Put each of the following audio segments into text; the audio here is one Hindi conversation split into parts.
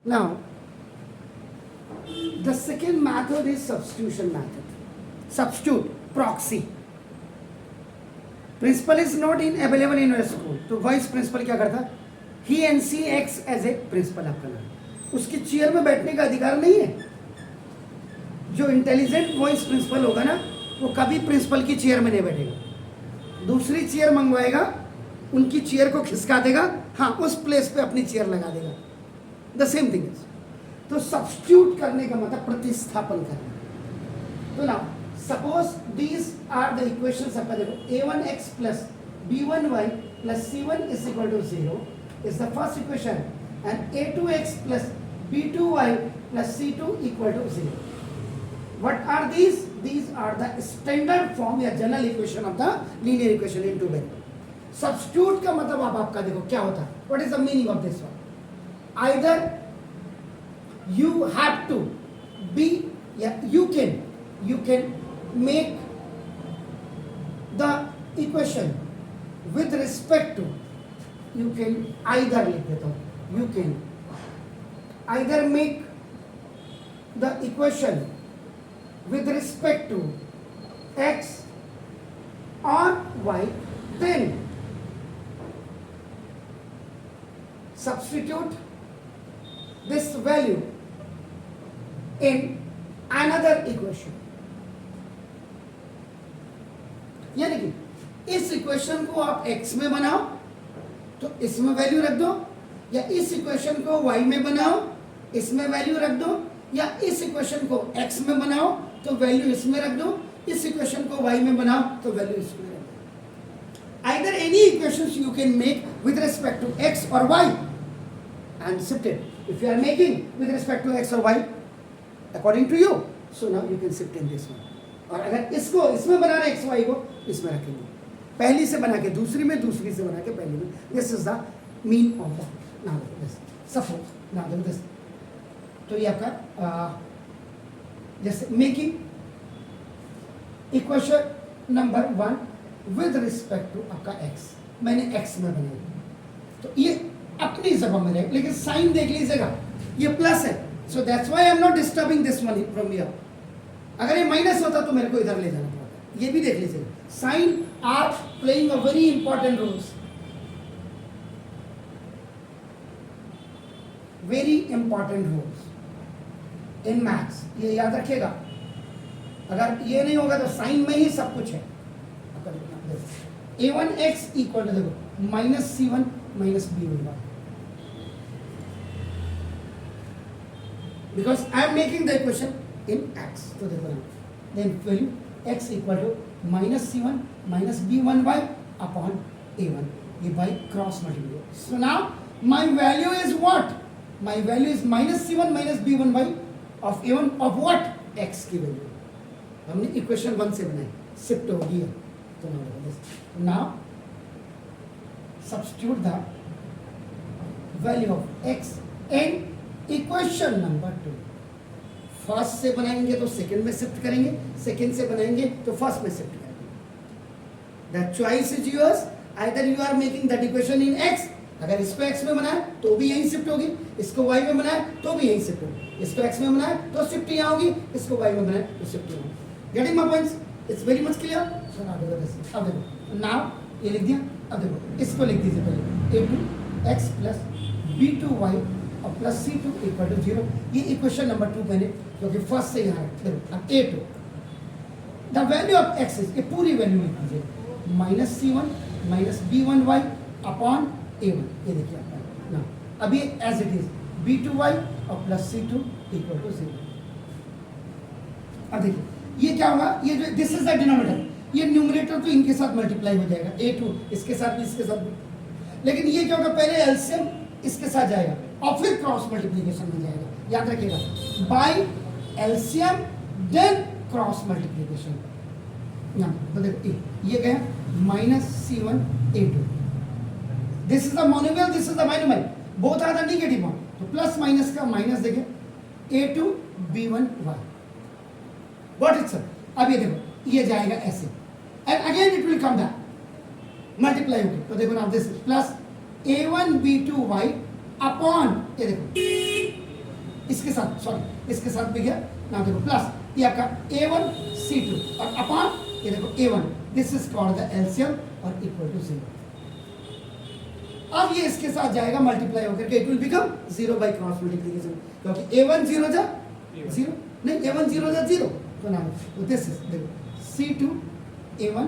Now, the second method is substitution method. Substitute, proxy. Principal is not in available in your school. तो वाइस प्रिंसिपल क्या करता? He and she acts as a principal. आपका नाम, उसकी चेयर में बैठने का अधिकार नहीं है. जो इंटेलिजेंट वाइस प्रिंसिपल होगा ना, वो कभी प्रिंसिपल की चेयर में नहीं बैठेगा. दूसरी चेयर मंगवाएगा, उनकी चेयर को खिसका देगा, हाँ उस प्लेस पे अपनी चेयर लगा देगा. The same thing is. तो सब्स्टिट्यूट करने का मतलब प्रतिस्थापन करना. तो ना suppose these are the equations. आपका देखो a1x plus b1y plus c1 is equal to 0 is the first equation and a2x plus b2y plus c2 equal to 0. What are these? These are the standard form या general equation of the linear equation in two variable. Substitute का मतलब अब आपका देखो क्या होता है. What is the meaning of this one? Either you have to be, you can make the equation with respect to, you can either लिख देता हूँ, you can either make the equation with respect to x or y, then substitute this value in another equation. यानी कि इस इक्वेशन को आप x में बनाओ तो इसमें वैल्यू रख दो, या इस इक्वेशन को y में बनाओ इसमें वैल्यू रख दो, या इस इक्वेशन को x में बनाओ तो वैल्यू इसमें रख दो, इस इक्वेशन को y में बनाओ तो वैल्यू इसमें रख दो. Either any equations you can make with respect to x or y and shift it. If you are making with respect to x or y according to you, so now you can shift in this one. और अगर इसको इसमें बनाना है x y को इसमें रखेंगे, पहली से बना के दूसरी में, दूसरी से बना के पहली में. This is the mean of the now this suppose now this. तो ये आपका जैसे making equation number 1 with respect to आपका x, मैंने x में बनाया तो ये अपनी जगह में रहेगा, लेकिन साइन देख लीजिएगा ये प्लस है. So that's why I am not disturbing this one from here. अगर ये माइनस होता तो मेरे को इधर ले जाना पड़ता. ये भी देख लीजिएगा, sign are playing a very important roles, very important roles in maths. ये याद रखिएगा. अगर ये नहीं होगा तो साइन में ही सब कुछ है. a1x इक्वल टू देखो minus c1 minus b1, because I am making the equation in x. तो देखो ना, then value x equal to minus c1 minus b1y upon a1. ये by cross multiplication. So now my value is what? My value is minus c1 minus b1y of a1 of what? x की value. हमने equation 1 से बनाई, shift हो गई है. तो now substitute the value of x in equation number 2. First से बनाएंगे तो सेकंड में शिफ्ट करेंगे, सेकंड से बनाएंगे तो फर्स्ट में शिफ्ट करेंगे. The choice is yours. Either you are making that equation in x, अगर इसको x में बनाए तो भी यहीं शिफ्ट होगी, इसको y में बनाए तो भी यहीं शिफ्ट होगी, इसको x में बनाए तो शिफ्ट यहाँ होगी, इसको y में बनाए तो शिफ्ट यहाँ होगी. Getting my points? It's very much clear. अब देखो नाउ ये लिख दिया. अब देखो इसको लिख दीजिए पहले a2x प्लस b2y और प्लस c2 इक्वल टू 0. ये इक्वेशन नंबर 2 मैंने क्योंकि फर्स्ट से यहाँ है. अब a2 the value of x is, ये पूरी वैल्यू लिख दीजिए minus c1 minus b1y upon a1. ये देखिए आपका ना अभी एज इट इज b2y और प्लस c2 इक्वल टू 0. अब देखिए ये क्या होगा, ये जो दिस इज द डिनोमिनेटर, ये न्यूमरेटर तो इनके साथ मल्टीप्लाई हो जाएगा, a2 इसके साथ भी इसके साथ भी. लेकिन ये क्या होगा, पहले एलसीएम इसके साथ जाएगा और फिर क्रॉस मल्टीप्लिकेशन में जाएगा. याद रखिएगा, by LCM then cross multiplication. तो देखो ये गया minus c1 a2. This is the monomial, this is the binomial, both are the negative one. तो प्लस माइनस का माइनस देखें a2 b1y. What is sir? अब ये देखो ये जाएगा ऐसे and again it will come back multiply होगी. तो देखो ना this plus a1 b2y upon ये देखो इसके साथ, सॉरी इसके साथ भी गया ना, देखो प्लस ये आपका A1 C2 और अपॉन ये देखो A1, this is called the LCM और इक्वल टू 0। अब ये इसके साथ जाएगा मल्टीप्लाई होकर के, it will become 0 by cross multiplication, क्योंकि A1 0 जा 0, नहीं A1 0 जा 0, तो ना तो दिस इज देखो C2 A1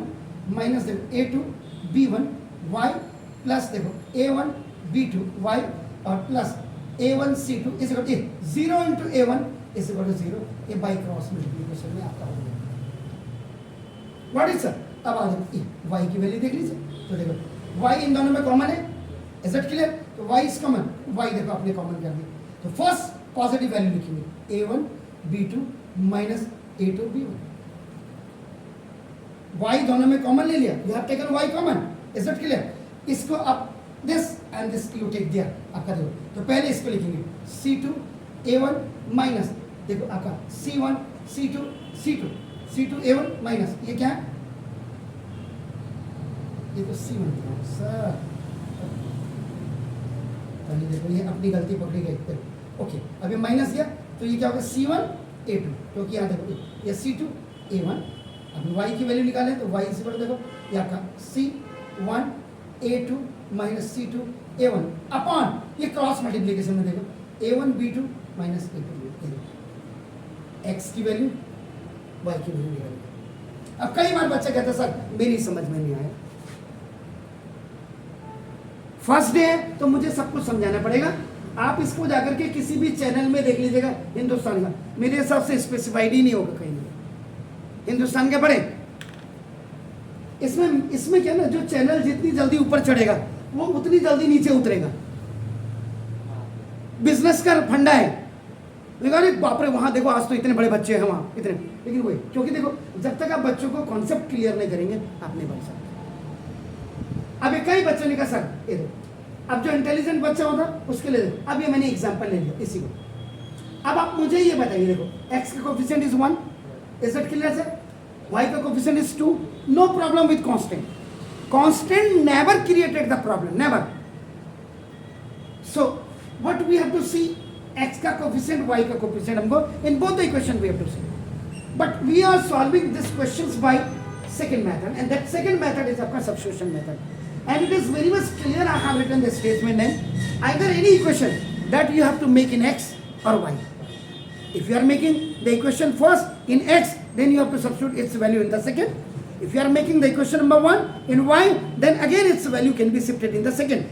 माइनस देखो A2 B1 Y प्लस देखो A1 B2 Y और plus A1 C2 is equal to 0 into A1 is equal to 0, ये बाय क्रॉस मल्टीप्लिकेशन में आपका हो गया। व्हाट इज सर, अब आ जाओ y की वैल्यू देख लीजिए, तो देखो y इन दोनों में कॉमन है, इज इट क्लियर, तो y इज कॉमन, y देखो आपने कॉमन कर दिया, तो फर्स्ट पॉजिटिव वैल्यू लिखेंगे A1 B2 minus A2 B1, y दोनों में कॉमन ले लिया, you have taken y common, is it clear, इसको आप this and this you take दिया आपका, देखो तो पहले इसको लिखेंगे C2 A1 माइनस देखो आपका C1 C2 C2 C2 A1 minus ये क्या है, ये तो C1 सर, पहले देखो ये अपनी गलती पकड़ी गई, ओके अब ये माइनस किया तो ये क्या होगा C1 A2, क्योंकि यहाँ देखो ये C2 A1, अब y की वैल्यू निकालें तो y इसी पर देखो ये आपका C1 A2 minus C2 A1 upon ये क्रॉस मल्टीप्लिकेशन में देखो A1 B2 minus A2 B2, x की वैल्यू y की वैल्यू निकालेंगे। अब कई बार बच्चे कहते हैं सर मेरी समझ में नहीं आया, फर्स्ट डे है तो मुझे सब कुछ समझाना पड़ेगा, आप इसको जाकर के किसी भी चैनल में देख लीजिएगा हिंदुस्तान का, मेरे हिसाब से स्पेसिफाइड ही नहीं होगा कहीं नहीं, हिंदुस्तान के पढ़े, इसमें क्या ना, जो चैनल जितनी जल्दी ऊपर चढ़ेगा वो उतनी जल्दी नीचे उतरेगा, बिजनेस का फंडा है, अरे बाप रे वहां देखो आज तो इतने बड़े बच्चे हैं वहां इतने, लेकिन वही क्योंकि देखो जब तक आप बच्चों को कॉन्सेप्ट क्लियर नहीं करेंगे आप नहीं बढ़ सकते। अब कई बच्चों ने कहा सर ये देखो, अब जो इंटेलिजेंट बच्चा होता उसके लिए देखो, अब ये मैंने एग्जांपल ले लिया इसी को, अब आप मुझे ये बताइए देखो x का coefficient is 1, is it clear sir, y का coefficient is 2, no problem with constant, constant never created the problem, never, so what we have to see x का कोफिशिएंट y का कोफिशिएंट हमको in both the equation we have to see, but we are solving this questions by second method, and that second method is आपका substitution method, and it is very much clear. I have written the statement name, either any equation that you have to make in x or y. If you are making the equation first in x, then you have to substitute its value in the second. If you are making the equation number 1 in y, then again its value can be shifted in the second.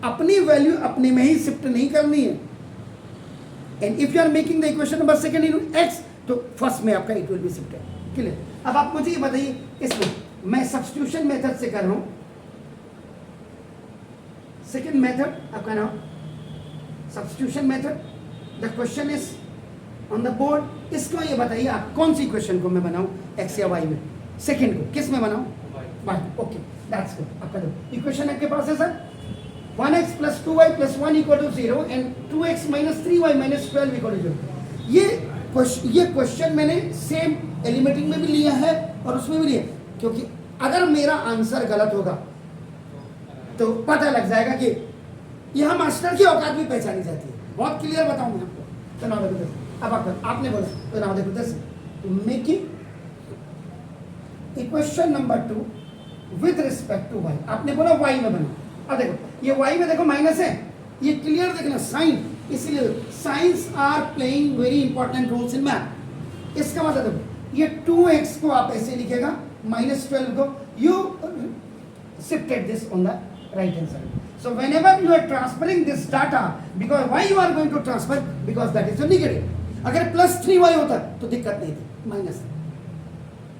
अपनी वैल्यू अपने में ही शिफ्ट नहीं करनी है, and if you are making the equation number second in x, तो फर्स्ट में आपका it will be shifted. Clear, अब आप मुझे ये बताइए, इसमें मैं सब्स्टिट्यूशन मेथड से कर रहा हूं, सेकेंड मेथड आपका नाम substitution method, the question is on the board, इसको ये बताइए आप कौन सी क्वेश्चन को मैं बनाऊं x या y में, सेकेंड को किस में बनाऊं, y, ओके दैट्स गुड। आपका इक्वेशन आपके पास है sir, 1x plus 2y plus 1 equal to 0 and 2x minus 3y minus 12 equal to 0। ये क्वेश्चन मैंने सेम एलिमेंटिंग में भी लिया है और उसमें भी लिया, क्योंकि अगर मेरा आंसर गलत होगा तो पता लग जाएगा कि यह मास्टर की औकात भी पहचानी जाती है, बहुत क्लियर बताऊं मैं आपको। तो नाउ देखो, अब आपने बोला तो नाउ देखो this making equation number 2 with respect to y, आपने बोला y में बना, अब देखो ये y में देखो माइनस है, ये क्लियर देखना साइन, इसीलिए signs are playing very important roles in math. इसका मतलब देखो ये 2x को आप ऐसे लिखेगा, माइनस 12 को you shifted this on the right hand side. So whenever you are transferring this data, because why you are going to transfer, because that is a negative. अगर प्लस 3y होता तो दिक्कत नहीं थी, माइनस।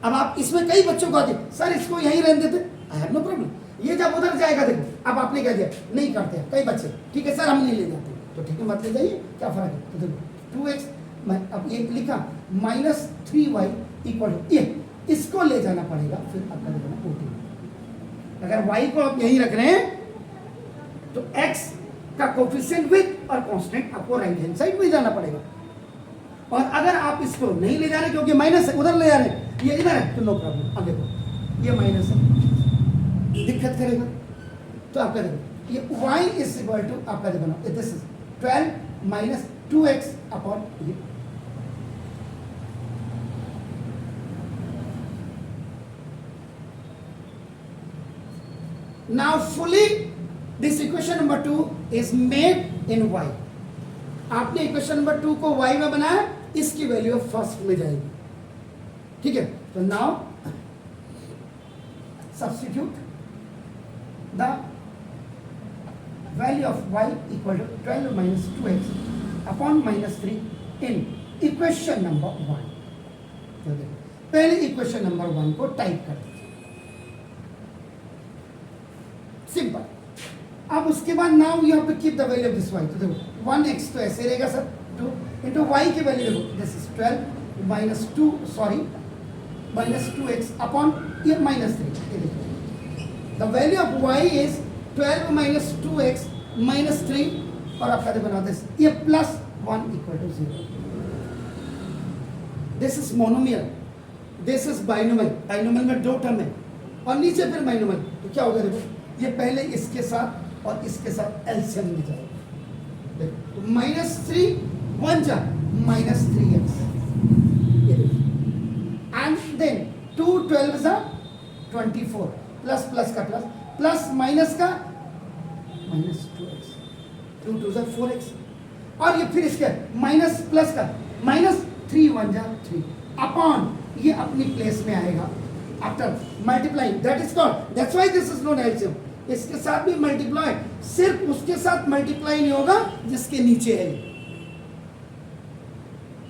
अब आप इसमें कई बच्चों को आते सर इसको यहीं रहने देते, आई हैव नो प्रॉब्लम, ये जब उधर जाएगा देखो, अब आपने कह दिया नहीं करते कई बच्चे, ठीक है सर हम नहीं ले जाते, तो ठीक है मत ले जाइए, क्या फर्क है, तो देखो 2x, अब ये लिखा माइनस 3y इक्वल टू, ये इसको ले जाना पड़ेगा, फिर आपका लिखना 14। अगर y को आप यहीं रख रहे हैं तो x का कोफिशिएंट विद और कांस्टेंट आपको राइट हैंड साइड में जाना पड़ेगा, और अगर आप इसको नहीं ले जा रहे क्योंकि माइनस है उधर ले जा रहे हैं, ये इधर है तो नो प्रॉब्लम। अब देखो ये माइनस है, दिक्कत करेगा, तो आपका देखो ये y इज इक्वल टू आपका देखो this is 12 minus 2x upon ये। Now fully this equation number 2 is made in y. आपने इक्वेशन नंबर 2 को y में बनाया, इसकी वैल्यू फर्स्ट में जाएगी, ठीक है। तो now substitute the value of y equal to 12 minus 2x upon minus 3 in equation number 1। तो देखो पहले इक्वेशन नंबर 1 को टाइप कर दीजिए, सिंपल। अब उसके बाद now you have to keep the value of this y। तो देखो 1x तो ऐसे रहेगा सर, 2 इंटू y की वैल्यू देखो, this is 12 minus 2 sorry minus 2x upon ये माइनस 3। ये देखो the value of y is 12 minus 2x minus 3 और आपका देखो ना दिस ये plus 1 equal to 0। This is monomial, this is binomial. Binomial में दो टर्म है और नीचे फिर बाइनोमियल। तो क्या होगा देखो, ये पहले इसके साथ और इसके साथ एलसीएम में जाएगा। देखो माइनस 3 1 जा माइनस 3x, एंड देन 2 12 जा 24 प्लस प्लस का प्लस प्लस माइनस का माइनस 2x 2 2 जा 4x, और ये फिर इसके माइनस प्लस का माइनस 3 1 जा 3 अपॉन ये अपनी प्लेस में आएगा after multiplying, that is called, that's why this is known LCM. इसके साथ भी मल्टीप्लाई, सिर्फ उसके साथ मल्टीप्लाई नहीं होगा जिसके नीचे है।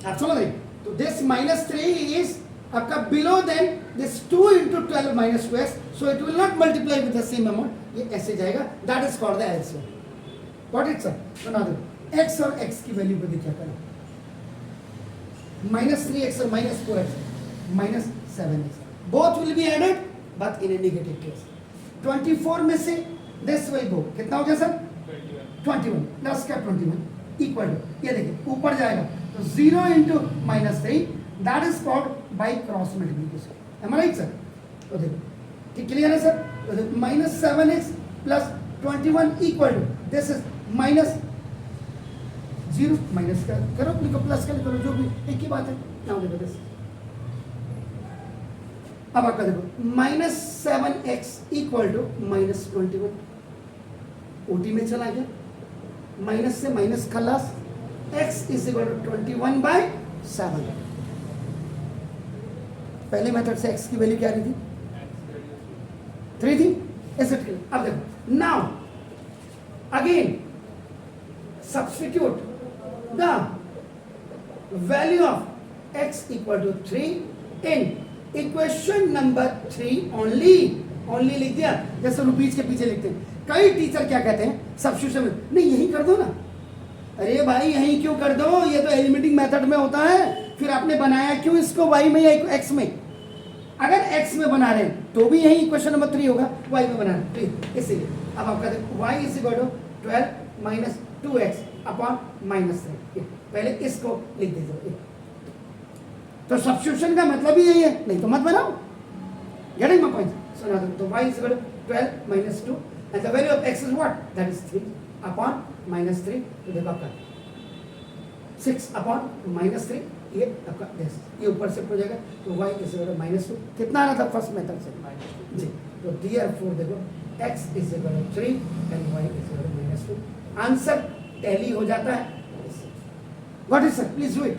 आप समझ रहे? तो दिस माइनस 3 इज आपका below then this 2 into 12 minus 2x, so it will not multiply with the same amount, ये ऐसे जाएगा, that is called the LCM. What it sir? बना दो x और x की वैल्यू को देखा करें, माइनस 3x और minus 4x minus 7x, both will be added but in a negative case। 24 में से this will go, कितना हो गया सर? 21 प्लस का 21 इक्वल टू, ये देखिए ऊपर जाएगा तो 0 into minus 3, that is called by cross multiplication. Am I right sir? तो देखो ठीक क्लियर है सर? तो देखो minus 7x plus 21 equal to this is minus 0 minus का करो, लिखो प्लस का करो, जो भी एक ही बात है। नाउ देखो दिस, अब आपका देखो minus 7x equal to minus 21, ओटी में चला गया, माइनस से माइनस खलास, x is equal to 21 by 7। पहले मेथड से x की वैल्यू क्या रही थी? 3 थी, ऐसे। अब देखो now again substitute the value of x equal to 3 in equation number 3 only लिख दिया, जैसे रुपीज के पीछे लिखते हैं। कई टीचर क्या कहते हैं सब्स्टिट्यूशन में, नहीं यही कर दो ना। अरे भाई यही क्यों कर दो, ये तो एलिमिनेटिंग मेथड में होता है, फिर आपने बनाया क्यों इसको y में या x में? अगर x में बना रहे हैं तो भी यही इक्वेशन नंबर 3 होगा, y में बना रहे हैं इसीलिए। अब आप कहते हैं y is equal to 12 minus 2x upon minus 3, पहले इसको लिख दीजिए। तो सब्स्टिट्यूशन का मतलब ही यही है, नहीं तो मत बनाओ। Getting my point? सुना दो। तो y is equal to 12 minus 2 and the value of x is what? That is 3 upon minus 3, तो देखो आपका 6 upon minus 3, ये आपका this, ये ऊपर से हो जाएगा, तो y is equal to minus 2। कितना आना था फर्स्ट मेथड से? जी। तो therefore देखो x is equal to 3 and y is equal to minus 2, answer tally हो जाता है। What is sir? Please do it.